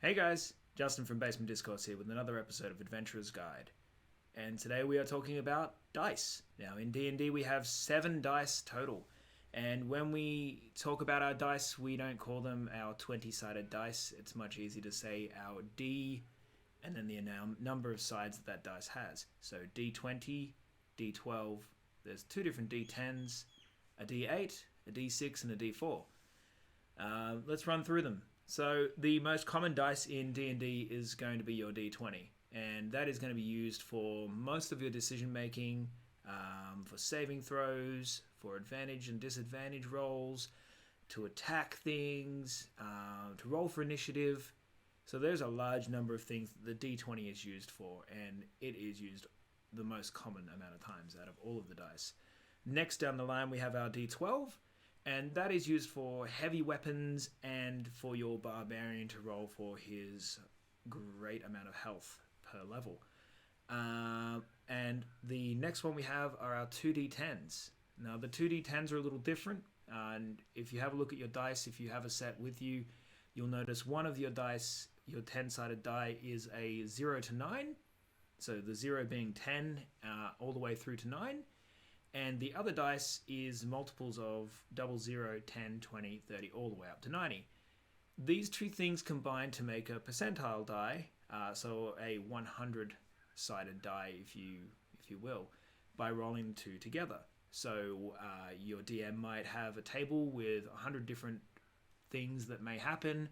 Hey guys, Justin from Basement Discourse here with another episode of Adventurer's Guide. And today we are talking about dice. Now in D&D we have 7 dice total. And when we talk about our dice, we don't call them our 20-sided dice. It's much easier to say our D and then the number of sides that dice has. So D20, D12, there's 2 different D10s, a D8, a D6 and a D4. Let's run through them. So the most common dice in D&D is going to be your D20, and that is going to be used for most of your decision making, for saving throws, for advantage and disadvantage rolls, to attack things, to roll for initiative. So there's a large number of things that the D20 is used for, and it is used the most common amount of times out of all of the dice. Next down the line we have our D12. And that is used for heavy weapons and for your barbarian to roll for his great amount of health per level. And the next one we have are our 2d10s. Now the 2d10s are a little different. And if you have a look at your dice, if you have a set with you, you'll notice one of your dice, your 10-sided die, is a 0 to 9. So the 0 being 10 all the way through to 9. And the other dice is multiples of 00, 10, 20, 30, all the way up to 90. These two things combine to make a percentile die, so a 100-sided die, if you will, by rolling 2 together. So your DM might have a table with 100 different things that may happen.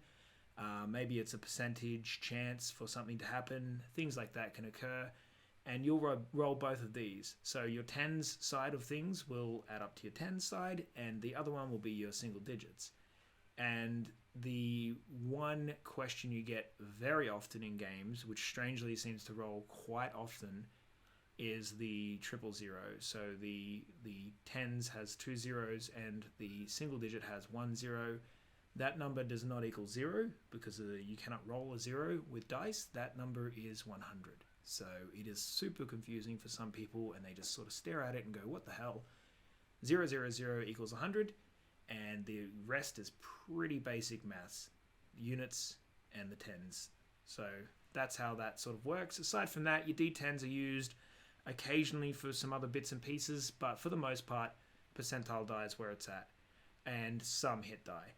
Maybe it's a percentage chance for something to happen. Things like that can occur. And you'll roll both of these. So your tens side of things will add up to your tens side, and the other one will be your single digits. And the one question you get very often in games, which strangely seems to roll quite often, is the 000. So the tens has 2 zeros, and the single digit has 1 0. That number does not equal 0, because you cannot roll a 0 with dice. That number is 100. So it is super confusing for some people, and they just sort of stare at it and go, what the hell? 000 equals 100, and the rest is pretty basic maths. Units and the tens. So that's how that sort of works. Aside from that, your D10s are used occasionally for some other bits and pieces, but for the most part, percentile die is where it's at, and some hit die.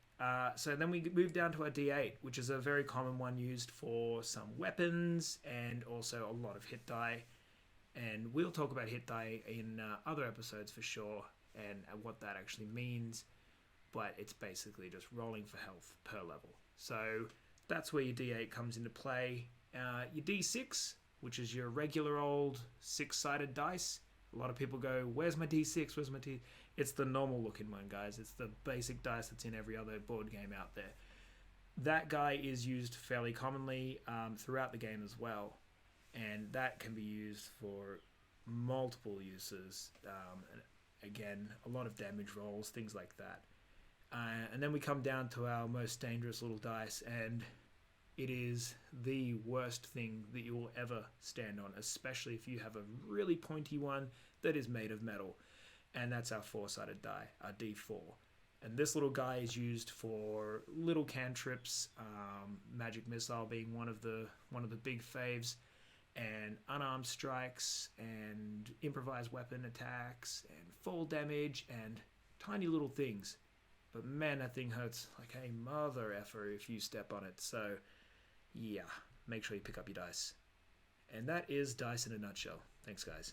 So then we move down to our D8, which is a very common one used for some weapons and also a lot of hit die. And we'll talk about hit die in other episodes for sure and what that actually means. But it's basically just rolling for health per level. So that's where your D8 comes into play. Your D6, which is your regular old 6-sided dice. A lot of people go, where's my D6? Where's my D? It's the normal looking one, guys. It's the basic dice that's in every other board game out there. That guy is used fairly commonly throughout the game as well. And that can be used for multiple uses. Again, a lot of damage rolls, things like that. And then we come down to our most dangerous little dice, and it is the worst thing that you will ever stand on, especially if you have a really pointy one that is made of metal. And that's our 4-sided die, our D4. And this little guy is used for little cantrips, magic missile being one of the big faves, and unarmed strikes, and improvised weapon attacks, and fall damage, and tiny little things. But man, that thing hurts like a mother effer if you step on it. So yeah, make sure you pick up your dice. And that is dice in a nutshell. Thanks, guys.